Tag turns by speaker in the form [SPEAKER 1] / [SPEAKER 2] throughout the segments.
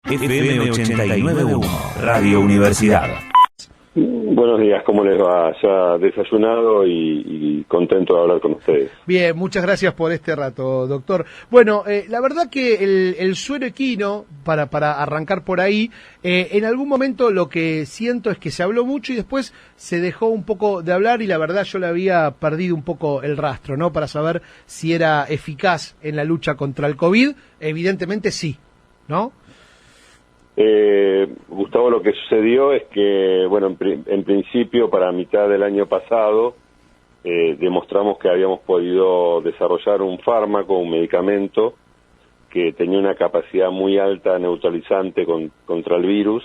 [SPEAKER 1] FM 89.1, Radio Universidad.
[SPEAKER 2] Buenos días, ¿cómo les va? Ya desayunado y contento de hablar con ustedes.
[SPEAKER 3] Bien, muchas gracias por este rato, doctor. Bueno, la verdad que el suero equino, para arrancar por ahí, en algún momento lo que siento es que se habló mucho y después se dejó un poco de hablar y la verdad yo le había perdido un poco el rastro, ¿no? Para saber si era eficaz en la lucha contra el COVID. Evidentemente sí, ¿no?
[SPEAKER 2] Gustavo, lo que sucedió es que, bueno, en principio para mitad del año pasado demostramos que habíamos podido desarrollar un fármaco, un medicamento que tenía una capacidad muy alta neutralizante contra el virus.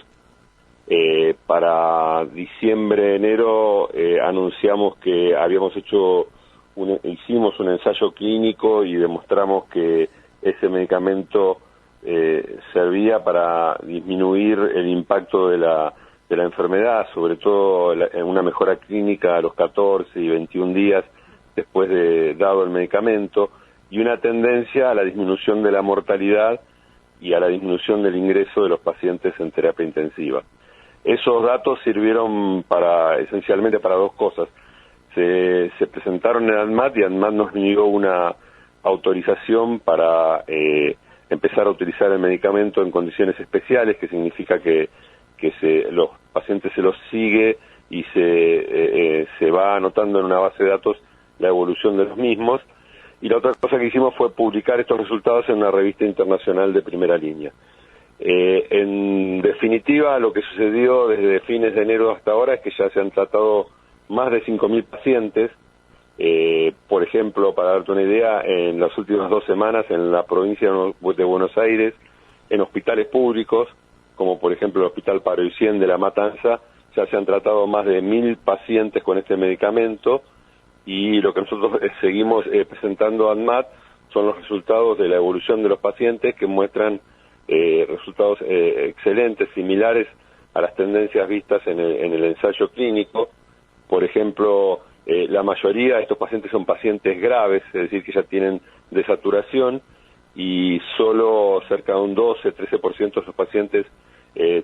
[SPEAKER 2] Para diciembre, enero anunciamos que hicimos un ensayo clínico y demostramos que ese medicamento servía para disminuir el impacto de la enfermedad, sobre todo en una mejora clínica a los 14 y 21 días después de dado el medicamento, y una tendencia a la disminución de la mortalidad y a la disminución del ingreso de los pacientes en terapia intensiva. Esos datos sirvieron esencialmente para dos cosas. Se presentaron en ANMAT y ANMAT nos dio una autorización para empezar a utilizar el medicamento en condiciones especiales, que significa que los pacientes se los sigue y se va anotando en una base de datos la evolución de los mismos. Y la otra cosa que hicimos fue publicar estos resultados en una revista internacional de primera línea. En definitiva, lo que sucedió desde fines de enero hasta ahora es que ya se han tratado más de 5.000 pacientes. Por ejemplo, para darte una idea, en las últimas 2 semanas en la provincia de Buenos Aires, en hospitales públicos, como por ejemplo el Hospital Paroicén de La Matanza, ya se han tratado más de 1.000 pacientes con este medicamento, y lo que nosotros seguimos presentando a ANMAT son los resultados de la evolución de los pacientes, que muestran resultados excelentes, similares a las tendencias vistas en el ensayo clínico. Por ejemplo, la mayoría de estos pacientes son pacientes graves, es decir, que ya tienen desaturación, y solo cerca de un 12-13% de esos pacientes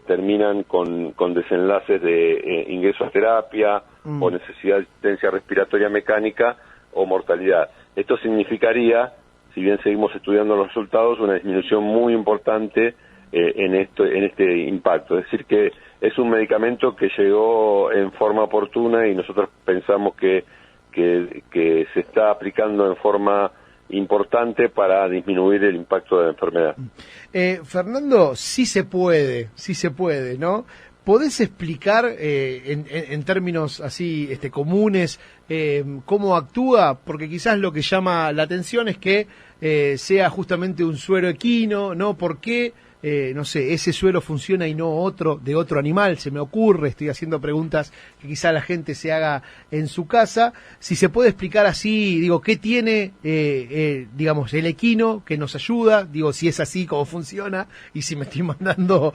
[SPEAKER 2] terminan con desenlaces de ingreso a terapia o necesidad de asistencia respiratoria mecánica o mortalidad. Esto significaría, si bien seguimos estudiando los resultados, una disminución muy importante en este impacto. Es decir, que es un medicamento que llegó en forma oportuna y nosotros pensamos que se está aplicando en forma importante para disminuir el impacto de la enfermedad.
[SPEAKER 3] Fernando, sí se puede, ¿no? ¿Podés explicar en términos así comunes cómo actúa? Porque quizás lo que llama la atención es que sea justamente un suero equino, ¿no? ¿Por qué? No sé, ese suero funciona y no otro de otro animal, se me ocurre, estoy haciendo preguntas que quizá la gente se haga en su casa. Si se puede explicar así, digo, ¿qué tiene, digamos, el equino que nos ayuda? Digo, si es así, cómo funciona, y si me estoy mandando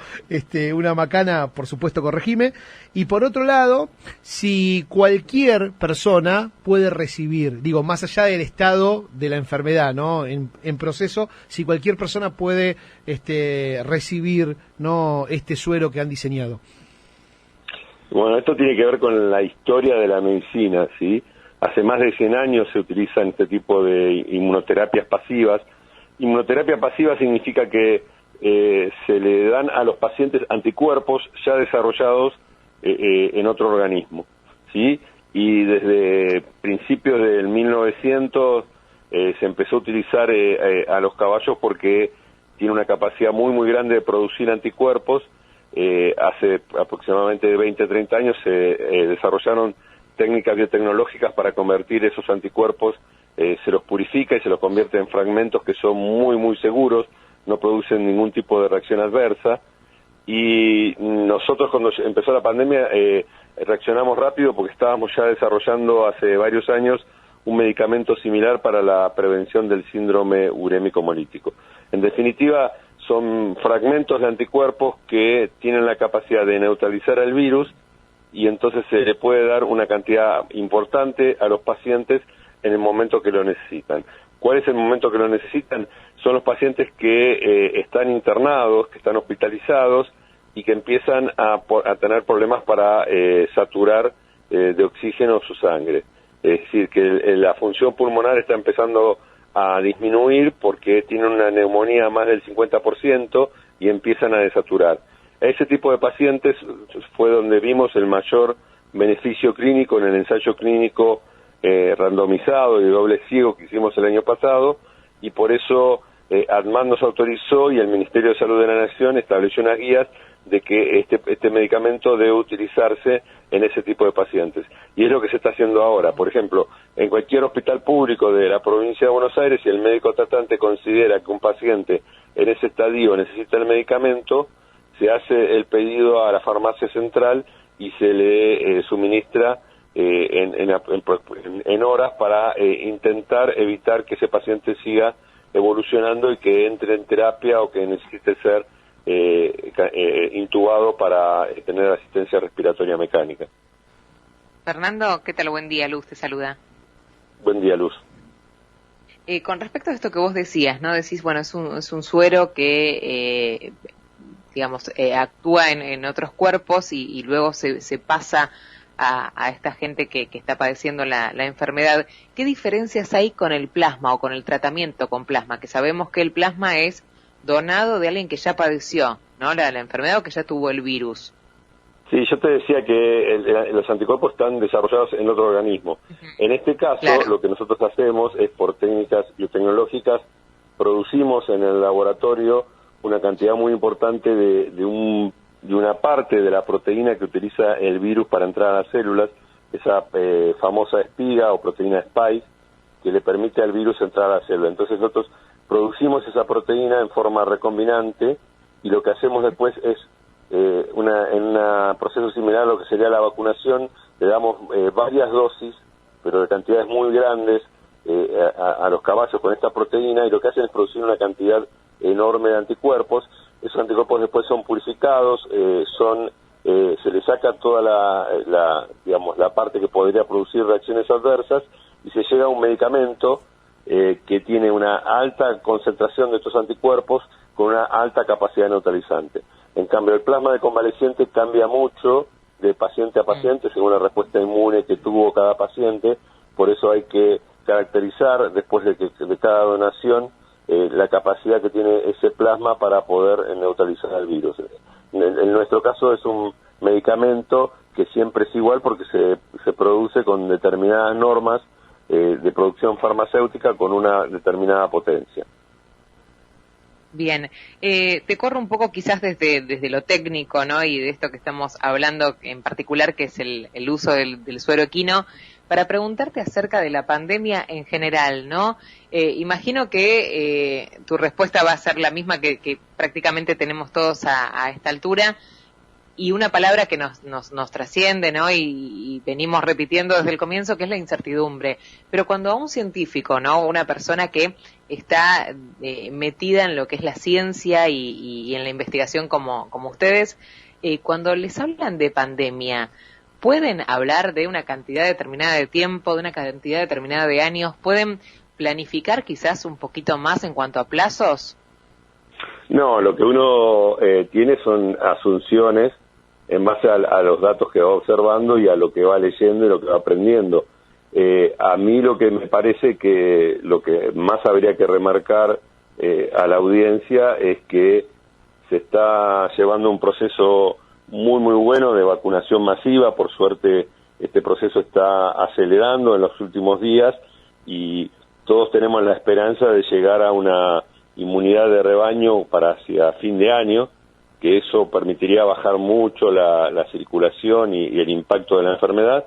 [SPEAKER 3] una macana, por supuesto, corregime. Y por otro lado, si cualquier persona puede recibir, digo, más allá del estado de la enfermedad, ¿no? En proceso, si cualquier persona puede recibir, ¿no?, este suero que han diseñado.
[SPEAKER 2] Bueno, esto tiene que ver con la historia de la medicina, ¿sí? Hace más de 100 años se utilizan este tipo de inmunoterapias pasivas. Inmunoterapia pasiva significa que se le dan a los pacientes anticuerpos ya desarrollados en otro organismo, ¿sí? Y desde principios del 1900 se empezó a utilizar a los caballos porque tiene una capacidad muy grande de producir anticuerpos. Hace aproximadamente 20-30 años se desarrollaron técnicas biotecnológicas para convertir esos anticuerpos, se los purifica y se los convierte en fragmentos que son muy seguros, no producen ningún tipo de reacción adversa. Y nosotros, cuando empezó la pandemia, reaccionamos rápido porque estábamos ya desarrollando hace varios años un medicamento similar para la prevención del síndrome urémico hemolítico. En definitiva, son fragmentos de anticuerpos que tienen la capacidad de neutralizar al virus, y entonces se le puede dar una cantidad importante a los pacientes en el momento que lo necesitan. ¿Cuál es el momento que lo necesitan? Son los pacientes que están internados, que están hospitalizados y que empiezan a tener problemas para saturar de oxígeno su sangre. Es decir, que la función pulmonar está empezando a disminuir porque tienen una neumonía más del 50% y empiezan a desaturar. A ese tipo de pacientes fue donde vimos el mayor beneficio clínico en el ensayo clínico randomizado y doble ciego que hicimos el año pasado, y por eso ADMAT nos autorizó y el Ministerio de Salud de la Nación estableció unas guías de que este medicamento debe utilizarse en ese tipo de pacientes. Y es lo que se está haciendo ahora. Por ejemplo, en cualquier hospital público de la provincia de Buenos Aires, si el médico tratante considera que un paciente en ese estadio necesita el medicamento, se hace el pedido a la farmacia central y se le suministra en horas para intentar evitar que ese paciente siga evolucionando y que entre en terapia o que necesite ser intubado para tener asistencia respiratoria mecánica.
[SPEAKER 4] Fernando, ¿qué tal? Buen día, Luz te saluda.
[SPEAKER 2] Buen día, Luz.
[SPEAKER 4] Con respecto a esto que vos decías, ¿no? Decís, bueno, es un suero que, actúa en otros cuerpos y luego se pasa a esta gente que está padeciendo la enfermedad. ¿Qué diferencias hay con el plasma o con el tratamiento con plasma? Que sabemos que el plasma es donado de alguien que ya padeció, ¿no? La enfermedad o que ya tuvo el virus.
[SPEAKER 2] Sí, yo te decía que los anticuerpos están desarrollados en otro organismo. En este caso, claro, lo que nosotros hacemos es, por técnicas biotecnológicas, producimos en el laboratorio una cantidad muy importante de una parte de la proteína que utiliza el virus para entrar a las células, esa famosa espiga o proteína spike, que le permite al virus entrar a la célula. Entonces nosotros producimos esa proteína en forma recombinante y lo que hacemos después es, en un proceso similar a lo que sería la vacunación, le damos varias dosis, pero de cantidades muy grandes, a los caballos con esta proteína, y lo que hacen es producir una cantidad enorme de anticuerpos. Esos anticuerpos después son purificados, se le saca toda la parte que podría producir reacciones adversas y se llega a un medicamento que tiene una alta concentración de estos anticuerpos con una alta capacidad neutralizante. En cambio, el plasma de convaleciente cambia mucho de paciente a paciente según la respuesta inmune que tuvo cada paciente, por eso hay que caracterizar después de cada donación la capacidad que tiene ese plasma para poder neutralizar el virus. En nuestro caso es un medicamento que siempre es igual porque se produce con determinadas normas de producción farmacéutica con una determinada potencia.
[SPEAKER 4] Bien, te corro un poco quizás desde lo técnico, ¿no? Y de esto que estamos hablando en particular, que es el uso del suero equino, para preguntarte acerca de la pandemia en general, ¿no? Imagino que tu respuesta va a ser la misma que prácticamente tenemos todos a esta altura, y una palabra que nos trasciende, ¿no? Y venimos repitiendo desde el comienzo, que es la incertidumbre. Pero cuando a un científico, ¿no? Una persona que está metida en lo que es la ciencia y en la investigación como ustedes, cuando les hablan de pandemia, ¿pueden hablar de una cantidad determinada de tiempo, de una cantidad determinada de años? ¿Pueden planificar quizás un poquito más en cuanto a plazos?
[SPEAKER 2] No, lo que uno tiene son asunciones en base a los datos que va observando y a lo que va leyendo y lo que va aprendiendo. A mí lo que me parece que lo que más habría que remarcar a la audiencia es que se está llevando un proceso muy muy bueno de vacunación masiva. Por suerte este proceso está acelerando en los últimos días y todos tenemos la esperanza de llegar a una inmunidad de rebaño para hacia fin de año, que eso permitiría bajar mucho la circulación y el impacto de la enfermedad.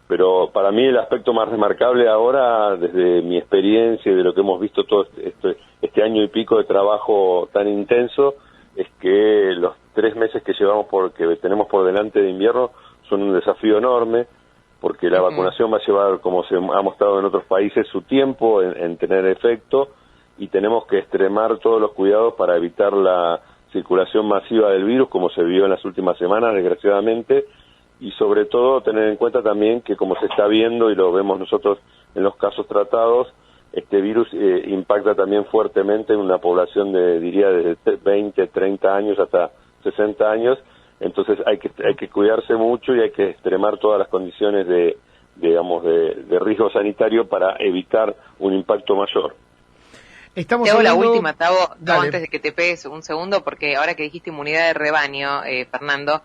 [SPEAKER 2] Pero para mí el aspecto más remarcable ahora, desde mi experiencia y de lo que hemos visto todo este año y pico de trabajo tan intenso, es que los 3 meses que tenemos por delante de invierno son un desafío enorme, porque la vacunación va a llevar, como se ha mostrado en otros países, su tiempo en tener efecto, y tenemos que extremar todos los cuidados para evitar la circulación masiva del virus, como se vio en las últimas semanas, desgraciadamente, y sobre todo tener en cuenta también que, como se está viendo y lo vemos nosotros en los casos tratados, este virus impacta también fuertemente en una población de, diría, desde 20, 30 años hasta 60 años, entonces hay que cuidarse mucho y hay que extremar todas las condiciones de riesgo sanitario para evitar un impacto mayor.
[SPEAKER 4] Te hago la última, Tavo, antes de que te pegues un segundo, porque ahora que dijiste inmunidad de rebaño, Fernando,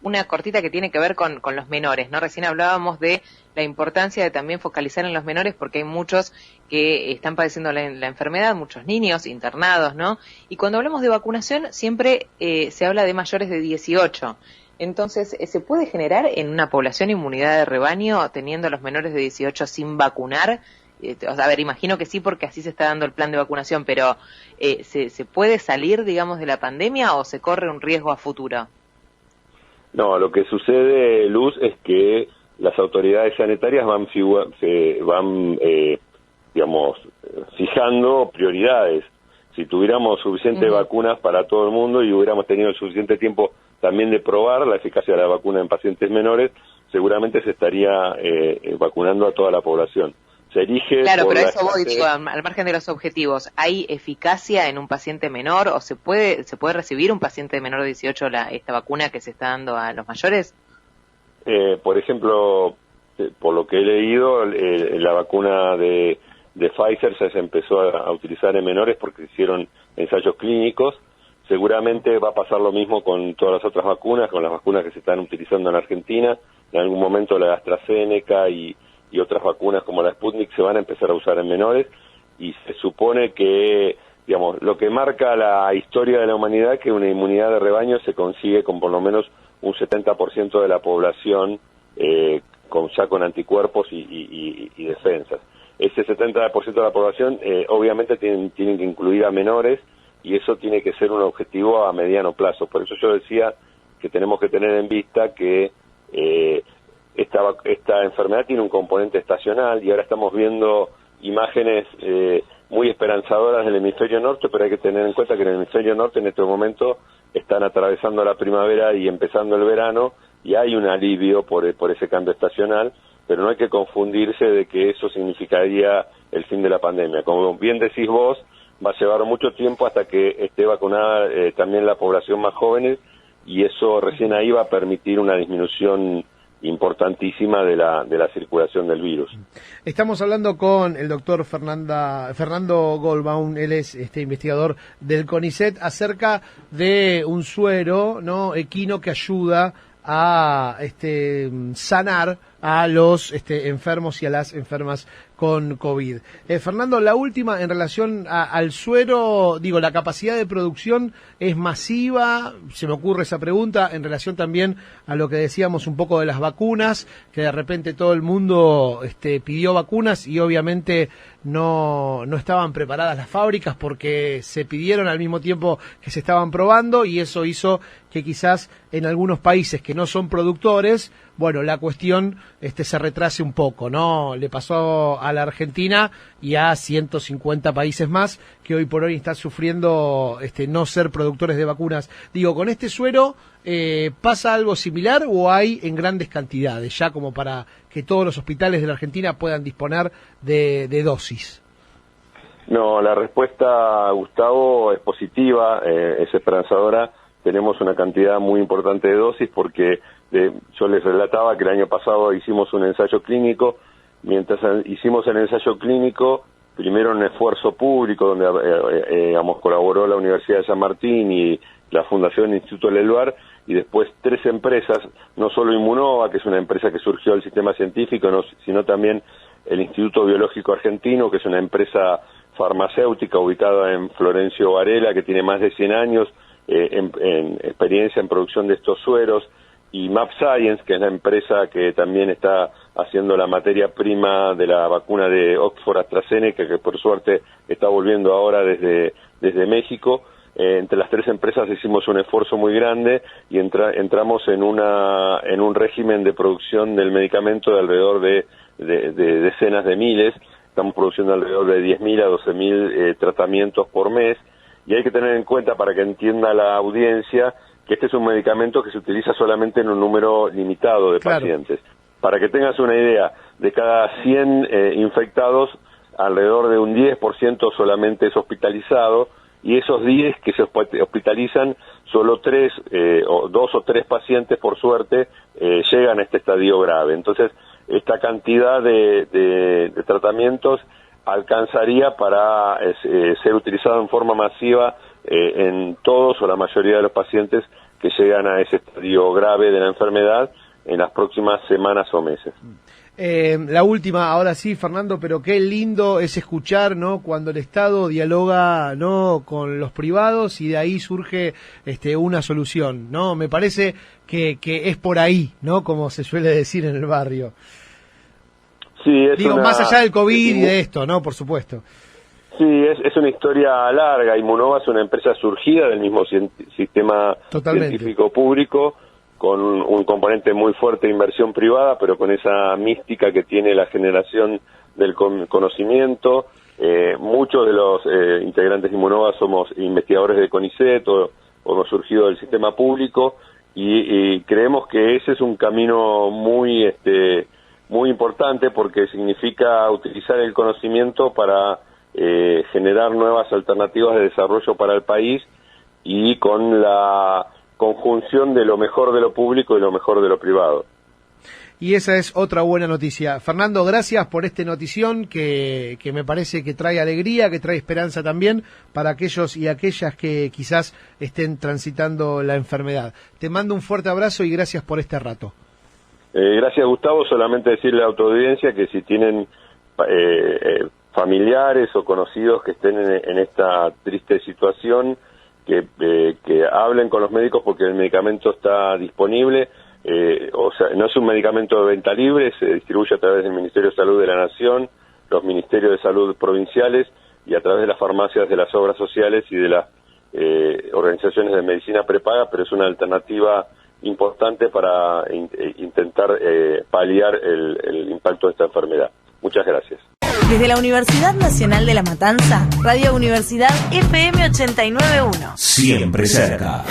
[SPEAKER 4] una cortita que tiene que ver con los menores, ¿no? Recién hablábamos de la importancia de también focalizar en los menores, porque hay muchos que están padeciendo la enfermedad, muchos niños internados, ¿no? Y cuando hablamos de vacunación, siempre se habla de mayores de 18. Entonces, ¿se puede generar en una población inmunidad de rebaño teniendo a los menores de 18 sin vacunar? A ver, imagino que sí, porque así se está dando el plan de vacunación, pero ¿se puede salir, digamos, de la pandemia o se corre un riesgo a futuro?
[SPEAKER 2] No, lo que sucede, Luz, es que las autoridades sanitarias van fijando prioridades. Si tuviéramos suficientes vacunas para todo el mundo y hubiéramos tenido el suficiente tiempo también de probar la eficacia de la vacuna en pacientes menores, seguramente se estaría vacunando a toda la población. Se elige.
[SPEAKER 4] Claro, pero eso voy, digo, al margen de los objetivos, ¿hay eficacia en un paciente menor o se puede recibir un paciente menor de 18 esta vacuna que se está dando a los mayores?
[SPEAKER 2] Por ejemplo, por lo que he leído, la vacuna de Pfizer se empezó a utilizar en menores porque hicieron ensayos clínicos. Seguramente va a pasar lo mismo con todas las otras vacunas, con las vacunas que se están utilizando en Argentina. En algún momento la AstraZeneca y otras vacunas como la Sputnik se van a empezar a usar en menores, y se supone que, digamos, lo que marca la historia de la humanidad es que una inmunidad de rebaño se consigue con por lo menos un 70% de la población con anticuerpos y defensas. Ese 70% de la población obviamente tienen que incluir a menores, y eso tiene que ser un objetivo a mediano plazo. Por eso yo decía que tenemos que tener en vista que esta enfermedad tiene un componente estacional, y ahora estamos viendo imágenes muy esperanzadoras del hemisferio norte, pero hay que tener en cuenta que en el hemisferio norte en este momento están atravesando la primavera y empezando el verano, y hay un alivio por ese cambio estacional, pero no hay que confundirse de que eso significaría el fin de la pandemia. Como bien decís vos, va a llevar mucho tiempo hasta que esté vacunada también la población más jóvenes, y eso recién ahí va a permitir una disminución importantísima de la circulación del virus.
[SPEAKER 3] Estamos hablando con el doctor Fernando Goldbaum, él es investigador del CONICET, acerca de un suero, ¿no?, equino que ayuda a sanar a los enfermos y a las enfermas con COVID. Fernando, la última en relación al suero, digo, la capacidad de producción es masiva, se me ocurre esa pregunta en relación también a lo que decíamos un poco de las vacunas, que de repente todo el mundo pidió vacunas y obviamente no estaban preparadas las fábricas porque se pidieron al mismo tiempo que se estaban probando, y eso hizo que quizás en algunos países que no son productores, bueno, la cuestión se retrase un poco, ¿no? Le pasó a la Argentina y a 150 países más que hoy por hoy están sufriendo no ser productores de vacunas. Digo, ¿con este suero pasa algo similar o hay en grandes cantidades, ya como para que todos los hospitales de la Argentina puedan disponer de dosis?
[SPEAKER 2] No, la respuesta, Gustavo, es positiva, es esperanzadora. Tenemos una cantidad muy importante de dosis porque yo les relataba que el año pasado hicimos un ensayo clínico. Mientras hicimos el ensayo clínico, primero un esfuerzo público donde colaboró la Universidad de San Martín y la Fundación Instituto Leluar, y después 3 empresas, no solo Immunova, que es una empresa que surgió del sistema científico, sino también el Instituto Biológico Argentino, que es una empresa farmacéutica ubicada en Florencio Varela, que tiene más de 100 años en experiencia en producción de estos sueros, y MapScience, que es la empresa que también está haciendo la materia prima de la vacuna de Oxford AstraZeneca, que por suerte está volviendo ahora desde México. Entre las 3 empresas hicimos un esfuerzo muy grande y entramos en un régimen de producción del medicamento de alrededor de decenas de miles. Estamos produciendo alrededor de 10.000 a 12.000 tratamientos por mes, y hay que tener en cuenta, para que entienda la audiencia, que este es un medicamento que se utiliza solamente en un número limitado de pacientes. Para que tengas una idea, de cada 100 infectados, alrededor de un 10% solamente es hospitalizado, y esos 10 que se hospitalizan, solo 2 o 3 pacientes, por suerte, llegan a este estadio grave. Entonces, esta cantidad de tratamientos alcanzaría para ser utilizado en forma masiva en todos o la mayoría de los pacientes que llegan a ese estadio grave de la enfermedad en las próximas semanas o meses.
[SPEAKER 3] La última, ahora sí, Fernando, pero qué lindo es escuchar, ¿no?, cuando el Estado dialoga, ¿no?, con los privados y de ahí surge una solución, ¿no? Me parece que es por ahí, ¿no?, como se suele decir en el barrio.
[SPEAKER 2] Sí,
[SPEAKER 3] más allá del COVID y de esto, ¿no?, por supuesto.
[SPEAKER 2] Sí, es una historia larga. Inmunova es una empresa surgida del mismo sistema científico público, con un componente muy fuerte de inversión privada, pero con esa mística que tiene la generación del conocimiento. Muchos de los integrantes de Inmunova somos investigadores de CONICET o hemos surgido del sistema público, y creemos que ese es un camino muy importante, porque significa utilizar el conocimiento para generar nuevas alternativas de desarrollo para el país, y con la conjunción de lo mejor de lo público y lo mejor de lo privado.
[SPEAKER 3] Y esa es otra buena noticia. Fernando, gracias por esta notición que me parece que trae alegría, que trae esperanza también para aquellos y aquellas que quizás estén transitando la enfermedad. Te mando un fuerte abrazo y gracias por este rato.
[SPEAKER 2] Gracias, Gustavo. Solamente decirle a la autoaudiencia que si tienen familiares o conocidos que estén en esta triste situación, que hablen con los médicos, porque el medicamento está disponible. O sea, no es un medicamento de venta libre, se distribuye a través del Ministerio de Salud de la Nación, los Ministerios de Salud provinciales y a través de las farmacias de las obras sociales y de las organizaciones de medicina prepaga, pero es una alternativa importante para intentar paliar el impacto de esta enfermedad. Muchas gracias.
[SPEAKER 5] Desde la Universidad Nacional de La Matanza, Radio Universidad FM 89.1.
[SPEAKER 1] Siempre cerca.